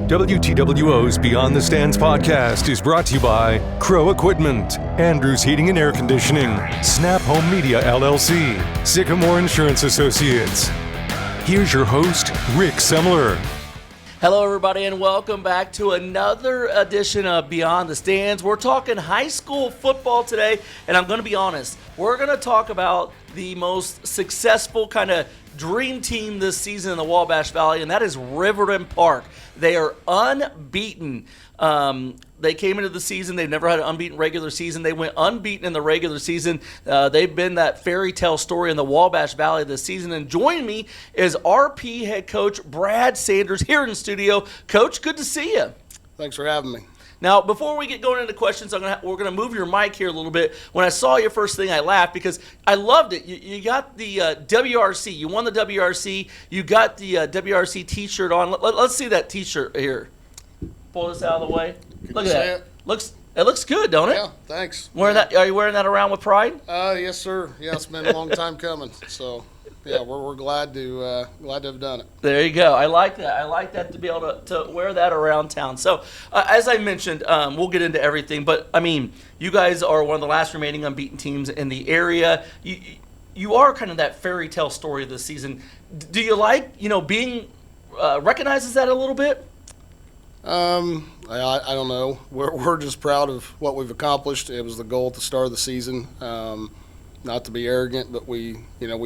WTWO's Beyond the Stands podcast is brought to you by Crow Equipment, Andrews Heating and Air Conditioning, Snap Home Media LLC, Sycamore Insurance Associates. Here's your host, Rick Semler. Hello, everybody, and welcome back to another edition of Beyond the Stands. We're talking high school football today, and I'm going to be honest. We're going to talk about the most successful kind of dream team this season in the Wabash Valley, and that is Riverton Parke. They are unbeaten. They came into the season. They've never had an unbeaten regular season. They went unbeaten in the regular season. They've been that fairy tale story in the Wabash Valley this season. And joining me is RP head coach Brad Sanders here in the studio. Coach, good to see you. Thanks for having me. Now, before we get going into questions, we're going to move your mic here a little bit. When I saw you first thing, I laughed because I loved it. You got the WRC. You won the WRC. You got the WRC T-shirt on. Let's see that T-shirt here. Pull this out of the way. Look at that. It looks good, don't it? Yeah, thanks. Are you wearing that around with pride? Yes, sir. Yeah, it's been a long time coming. So, yeah, we're glad to have done it. There you go. I like that. I like that to be able to wear that around town. So, as I mentioned, we'll get into everything. But, I mean, you guys are one of the last remaining unbeaten teams in the area. You are kind of that fairy tale story of this season. Do you like, being recognized as that a little bit? I don't know. We're just proud of what we've accomplished. It was the goal at the start of the season. Not to be arrogant, but we've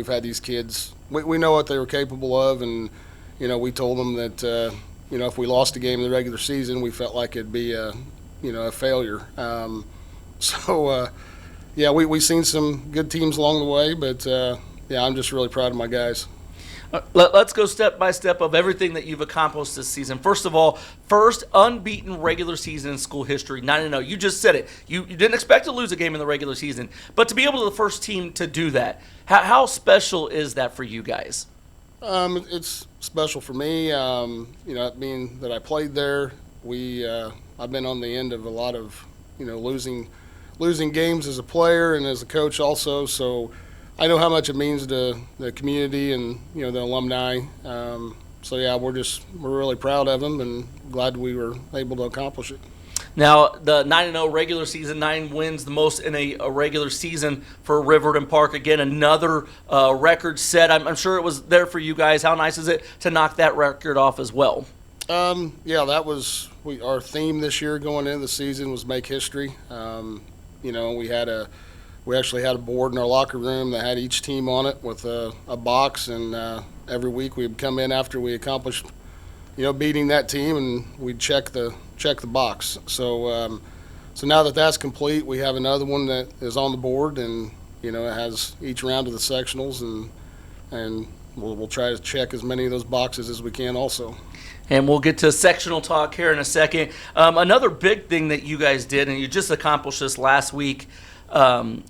had these kids. We know what they were capable of, and we told them that if we lost a game in the regular season, we felt like it'd be a failure. We've seen some good teams along the way, but I'm just really proud of my guys. Let's go step by step of everything that you've accomplished this season. First of all, first unbeaten regular season in school history, 9-0. You just said it. You didn't expect to lose a game in the regular season, but to be able to the first team to do that, how special is that for you guys? It's special for me. Being that I played there, I've been on the end of a lot of losing games as a player and as a coach also. So I know how much it means to the community and the alumni. We're really proud of them and glad we were able to accomplish it. Now, the 9-0 regular season, 9 wins, the most in a regular season for Riverton Parke. Again, another record set. I'm sure it was there for you guys. How nice is it to knock that record off as well? That was our theme this year going into the season was make history. We actually had a board in our locker room that had each team on it with a box, and every week we'd come in after we accomplished, beating that team, and we'd check the box. So now that that's complete, we have another one that is on the board, and it has each round of the sectionals, and we'll try to check as many of those boxes as we can also. And we'll get to sectional talk here in a second. Another big thing that you guys did, and you just accomplished this last week,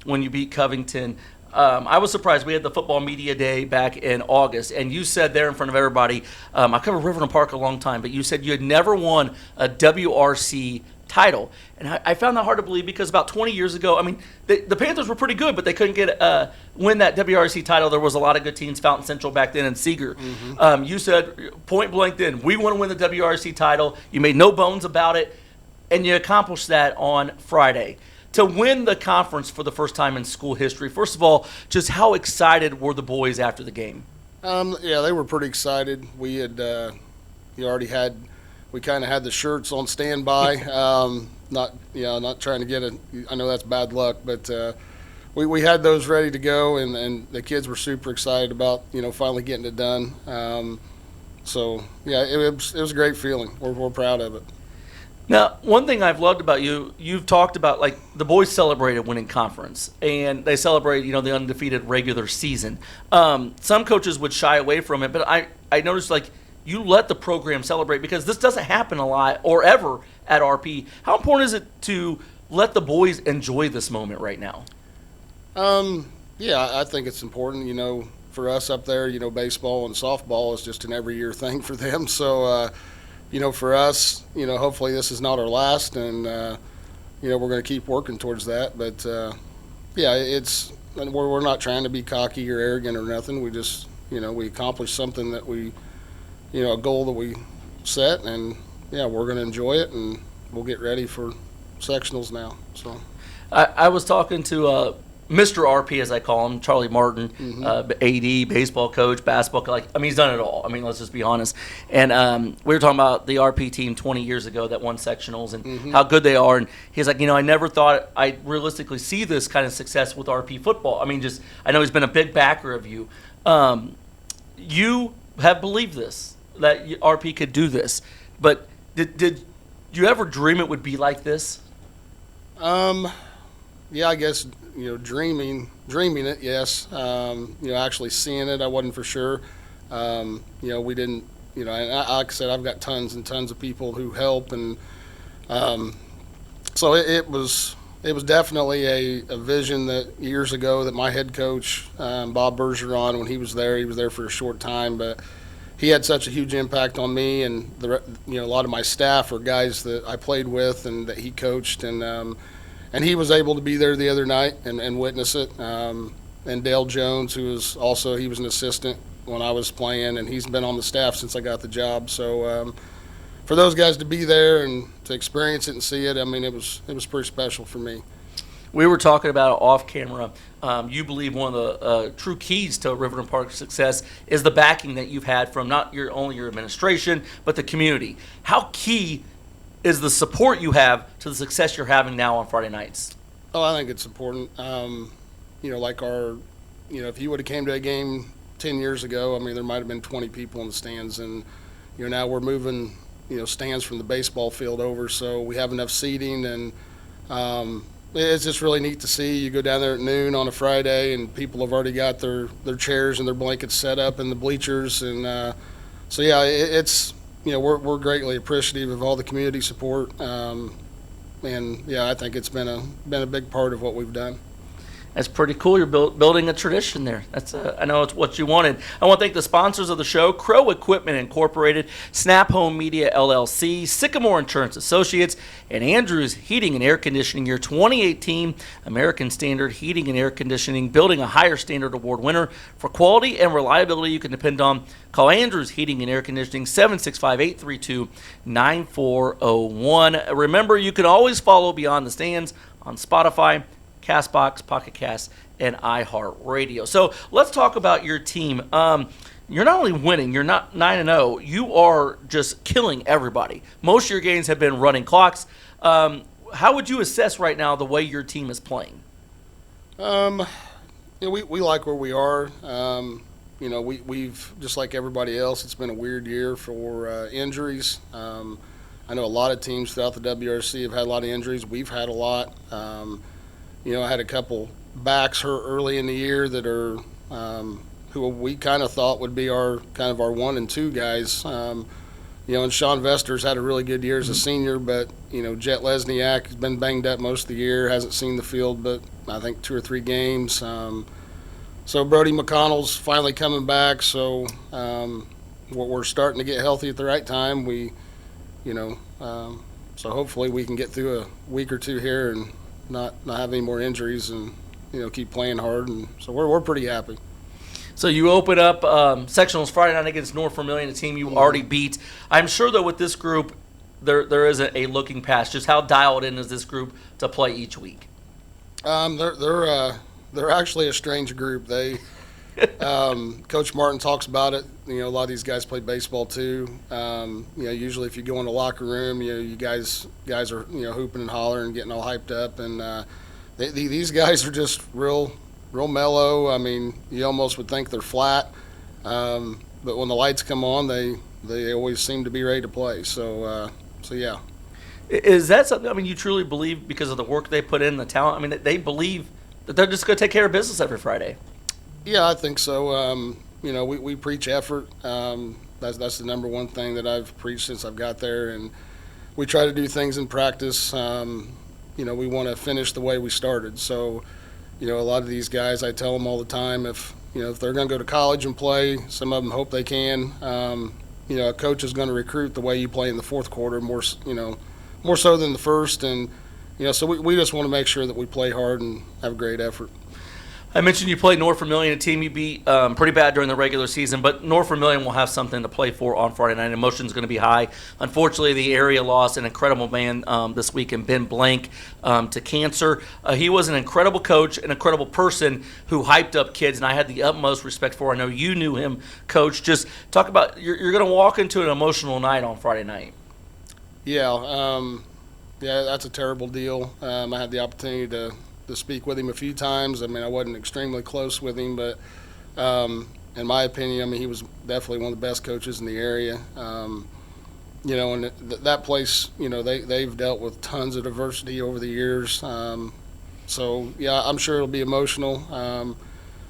when you beat Covington. I was surprised. We had the football media day back in August, and you said there in front of everybody, I covered Riverton Parke a long time, but you said you had never won a WRC title. And I found that hard to believe because about 20 years ago, the Panthers were pretty good, but they couldn't win that WRC title. There was a lot of good teams, Fountain Central back then and Seeger. Mm-hmm. You said point blank then, we want to win the WRC title. You made no bones about it, and you accomplished that on Friday. To win the conference for the first time in school history, first of all, just how excited were the boys after the game? They were pretty excited. We had, we kind of had the shirts on standby. Not trying to get it. I know that's bad luck, but we had those ready to go, and the kids were super excited about finally getting it done. It was a great feeling. We're proud of it. Now, one thing I've loved about you've talked about, like, the boys celebrated winning conference, and they celebrate, the undefeated regular season. Some coaches would shy away from it, but I noticed, you let the program celebrate because this doesn't happen a lot or ever at RP. How important is it to let the boys enjoy this moment right now? I think it's important. For us up there, baseball and softball is just an every year thing for them. So, for us, hopefully this is not our last, and we're going to keep working towards that. But we're not trying to be cocky or arrogant or nothing. We just we accomplished something that we a goal that we set, and we're going to enjoy it, and we'll get ready for sectionals now. So I was talking to Mr. RP, as I call him, Charlie Martin, AD, baseball coach, basketball coach. He's done it all. Let's just be honest. And we were talking about the RP team 20 years ago that won sectionals and how good they are. And he's like, I never thought I'd realistically see this kind of success with RP football. I know he's been a big backer of you. You have believed this, that RP could do this. But did you ever dream it would be like this? Yeah, I guess, dreaming it, yes. Actually seeing it, I wasn't for sure. We didn't, and like I said, I've got tons and tons of people who help, and so it was definitely a vision that years ago that my head coach, Bob Bergeron, when he was there for a short time, but he had such a huge impact on me, and a lot of my staff are guys that I played with and that he coached, and he was able to be there the other night and witness it. And Dale Jones, he was an assistant when I was playing, and he's been on the staff since I got the job. So for those guys to be there and to experience it and see it, it was pretty special for me. We were talking about it off camera. You believe one of the true keys to Riverton Parke's success is the backing that you've had from not only your administration, but the community. How key is the support you have to the success you're having now on Friday nights? Oh, I think it's important. Like if you would have came to a game 10 years ago, there might have been 20 people in the stands, and now we're moving stands from the baseball field over, so we have enough seating, and it's just really neat to see. You go down there at noon on a Friday, and people have already got their chairs and their blankets set up in the bleachers, and so yeah, it's we're greatly appreciative of all the community support, and yeah, I think it's been a big part of what we've done. That's pretty cool. You're building a tradition there. I know it's what you wanted. I want to thank the sponsors of the show: Crow Equipment Incorporated, Snap Home Media LLC, Sycamore Insurance Associates, and Andrews Heating and Air Conditioning. Your 2018 American Standard Heating and Air Conditioning, building a higher standard award winner for quality and reliability you can depend on. Call Andrews Heating and Air Conditioning, 765-832-9401. Remember, you can always follow Beyond the Stands on Spotify, CastBox, Pocket Cast, and iHeartRadio. So let's talk about your team. You're not only winning, you're not 9-0. You are just killing everybody. Most of your games have been running clocks. How would you assess right now the way your team is playing? We like where we are. We've just like everybody else. It's been a weird year for injuries. I know a lot of teams throughout the WRC have had a lot of injuries. We've had a lot. I had a couple backs hurt early in the year that are who we kind of thought would be our 1 and 2 guys. And Sean Vester's had a really good year as a senior, but Jet Lesniak has been banged up most of the year, hasn't seen the field but I think 2 or 3 games. So Brody McConnell's finally coming back, so we're starting to get healthy at the right time. So hopefully we can get through a week or two here and not have any more injuries, and keep playing hard, and so we're pretty happy. So you open up sectionals Friday night against North Vermilion, a team you already beat. I'm sure though with this group there isn't a looking past. Just how dialed in is this group to play each week? They're actually a strange group. They Coach Martin talks about it. A lot of these guys play baseball too. Usually if you go in the locker room, you guys are hooping and hollering and getting all hyped up, and these guys are just real mellow. You almost would think they're flat, but when the lights come on, they always seem to be ready to play. So yeah. Is that something? You truly believe because of the work they put in, the talent. They believe that they're just going to take care of business every Friday. Yeah, I think so. We preach effort. That's the number one thing that I've preached since I've got there, and we try to do things in practice. We want to finish the way we started. So, a lot of these guys, I tell them all the time, if they're going to go to college and play, some of them hope they can. A coach is going to recruit the way you play in the fourth quarter more so than the first, and so we just want to make sure that we play hard and have great effort. I mentioned you played North Vermilion, a team you beat pretty bad during the regular season, but North Vermilion will have something to play for on Friday night. Emotion's going to be high. Unfortunately, the area lost an incredible man this week in Ben Blank to cancer. He was an incredible coach, an incredible person who hyped up kids, and I had the utmost respect for. I know you knew him, Coach. Just talk about you're going to walk into an emotional night on Friday night. Yeah, that's a terrible deal. I had the opportunity to speak with him a few times. I mean, I wasn't extremely close with him, but in my opinion, I mean, he was definitely one of the best coaches in the area. You know, and that place, you know, they've dealt with tons of diversity over the years. So, yeah, I'm sure it'll be emotional.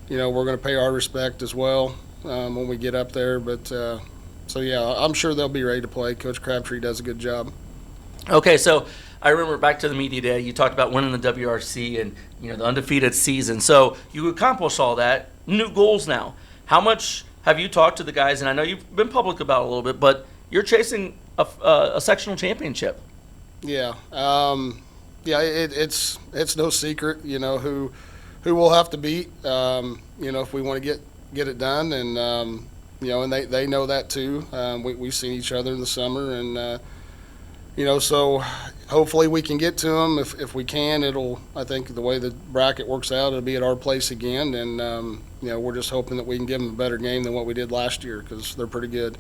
You know, we're going to pay our respect as well when we get up there. But, so, yeah, I'm sure they'll be ready to play. Coach Crabtree does a good job. Okay, so I remember back to the media day, you talked about winning the WRC and, you know, the undefeated season. So you accomplished all that. New goals now. How much have you talked to the guys? And I know you've been public about it a little bit, but you're chasing a sectional championship. Yeah. It's no secret, you know, who we'll have to beat, you know, if we want to get it done. And, you know, and they know that too. We've seen each other in the summer, and, you know, so hopefully we can get to them. If we can, I think the way the bracket works out, it'll be at our place again. And, you know, we're just hoping that we can give them a better game than what we did last year, because they're pretty good.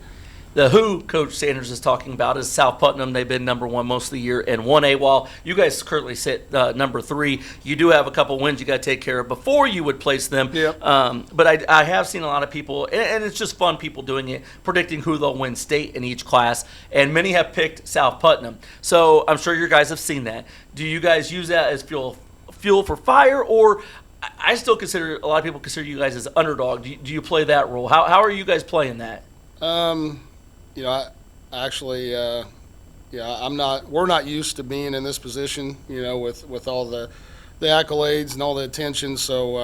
The who Coach Sanders is talking about is South Putnam. They've been number one most of the year in 1A, while you guys currently sit number 3. You do have a couple wins you got to take care of before you would place them. Yep. But I have seen a lot of people, and it's just fun people doing it, predicting who they'll win state in each class, and many have picked South Putnam. So I'm sure you guys have seen that. Do you guys use that as fuel for fire, or I still consider, a lot of people consider you guys as underdog. Do you play that role? How are you guys playing that? You know, I actually, we're not used to being in this position, you know, with all the accolades and all the attention. So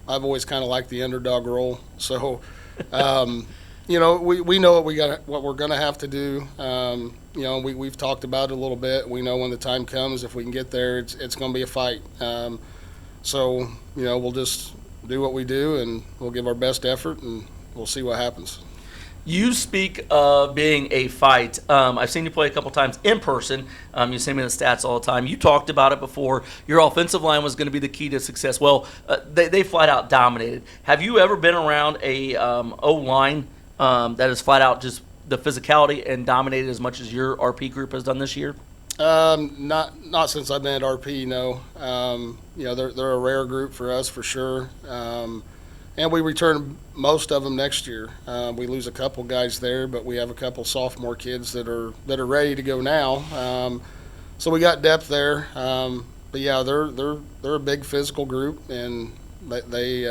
I've always kind of liked the underdog role. So, you know, we know what we're going to have to do. You know, we've talked about it a little bit. We know when the time comes, if we can get there, it's going to be a fight. So, you know, we'll just do what we do, and we'll give our best effort, and we'll see what happens. You speak of being a fight. I've seen you play a couple times in person. You send me the stats all the time. You talked about it before. Your offensive line was going to be the key to success. Well, they flat out dominated. Have you ever been around a O-line that is flat out just the physicality and dominated as much as your RP group has done this year? Not since I've been at RP, no. You know, they're a rare group for us for sure. And we return most of them next year. We lose a couple guys there, but we have a couple sophomore kids that are ready to go now. So we got depth there. But yeah, they're a big physical group, and they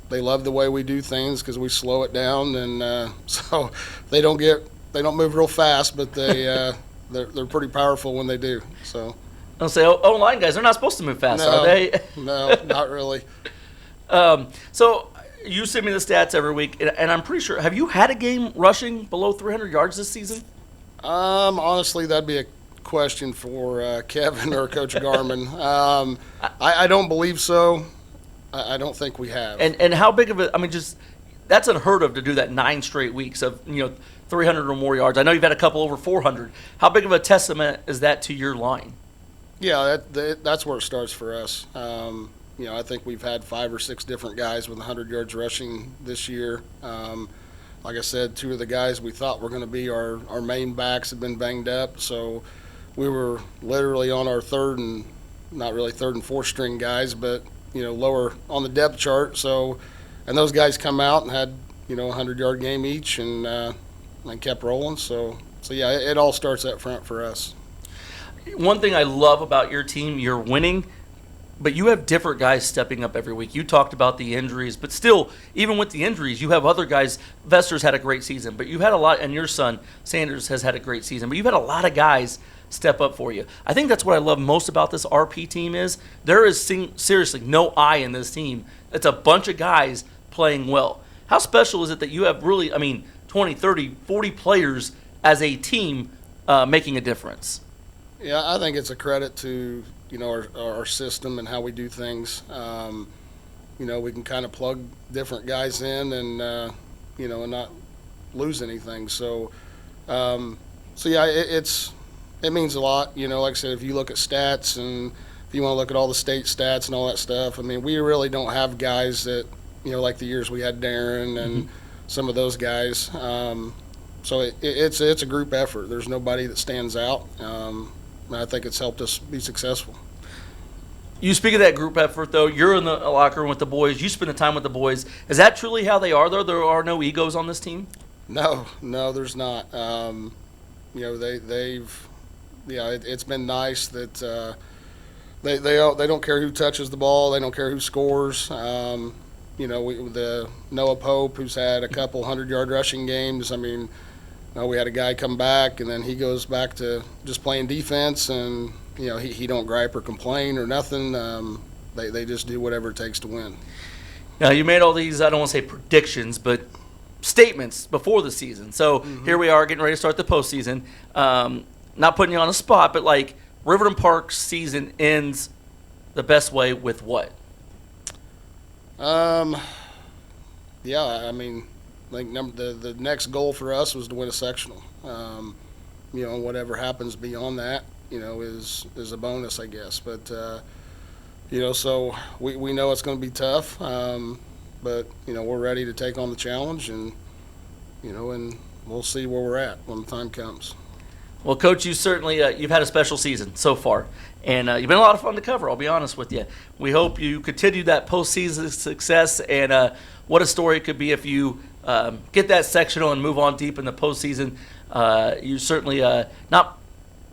love the way we do things because we slow it down, and so they don't move real fast, but they're pretty powerful when they do. So I'll say O-line guys, they're not supposed to move fast, are they? No, not really. So you send me the stats every week, and I'm pretty sure, have you had a game rushing below 300 yards this season? Honestly, that'd be a question for Kevin or Coach Garman. I don't believe so. I don't think we have. And how big of a, I mean, just, that's unheard of to do that 9 straight weeks of, you know, 300 or more yards. I know you've had a couple over 400. How big of a testament is that to your line? Yeah, that's where it starts for us. You know, I think we've had 5 or 6 different guys with 100 yards rushing this year. Like I said, 2 of the guys we thought were going to be our main backs have been banged up, so we were literally on our third and fourth string guys, but, you know, lower on the depth chart. So, and those guys come out and had, you know, a 100-yard game each, and kept rolling. So yeah, it all starts up front for us. One thing I love about your team, you're winning, but you have different guys stepping up every week. You talked about the injuries, but still, even with the injuries, you have other guys. Vester's had a great season, but you've had a lot, and your son, Sanders, has had a great season, but you've had a lot of guys step up for you. I think that's what I love most about this RP team is there is seriously no I in this team. It's a bunch of guys playing well. How special is it that you have really, 20, 30, 40 players as a team making a difference? Yeah, I think it's a credit to, you know, our system and how we do things. You we can kind of plug different guys in and and not lose anything. So yeah, it means a lot. Like I said, if you look at stats and if you want to look at all the state stats and all that stuff, I mean, we really don't have guys that, like the years we had Darren and some of those guys. So it's a group effort. There's nobody that stands out. And I think it's helped us be successful. You speak of that group effort, though. You're in the locker room with the boys. You spend the time with the boys. Is that truly how they are, though? There are no egos on this team? No, there's not. It's been nice that they don't care who touches the ball. They don't care who scores. The Noah Pope, who's had a couple 100-yard rushing games. I mean, we had a guy come back, and then he goes back to just playing defense, and he don't gripe or complain or nothing. They just do whatever it takes to win. Now, you made all these, I don't want to say predictions, but statements before the season. So here we are getting ready to start the postseason. Not putting you on the spot, but like Riverton Parke's season ends the best way with what? Yeah, I mean, like the next goal for us was to win a sectional. Whatever happens beyond that, is a bonus, I guess. But so we know it's going to be tough. But we're ready to take on the challenge, and and we'll see where we're at when the time comes. Well, Coach, you certainly you've had a special season so far, and you've been a lot of fun to cover. I'll be honest with you. We hope you continue that postseason success, and what a story it could be if you get that sectional and move on deep in the postseason. You certainly not.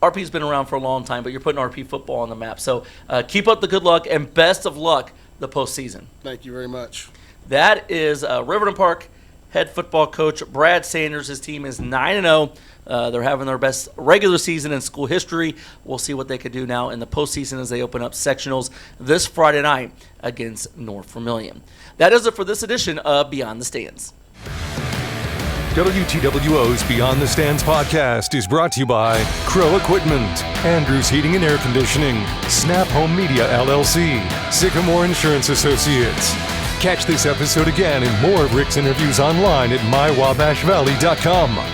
RP's been around for a long time, but you're putting RP football on the map. So keep up the good luck, and best of luck the postseason. Thank you very much. That is Riverton Parke head football coach Brad Sanders. His team is 9-0. They're having their best regular season in school history. We'll see what they could do now in the postseason as they open up sectionals this Friday night against North Vermilion. That is it for this edition of Beyond the Stands. WTWO's Beyond the Stands podcast is brought to you by Crow Equipment, Andrews Heating and Air Conditioning, Snap Home Media LLC, Sycamore Insurance Associates. Catch this episode again and more of Rick's interviews online at mywabashvalley.com.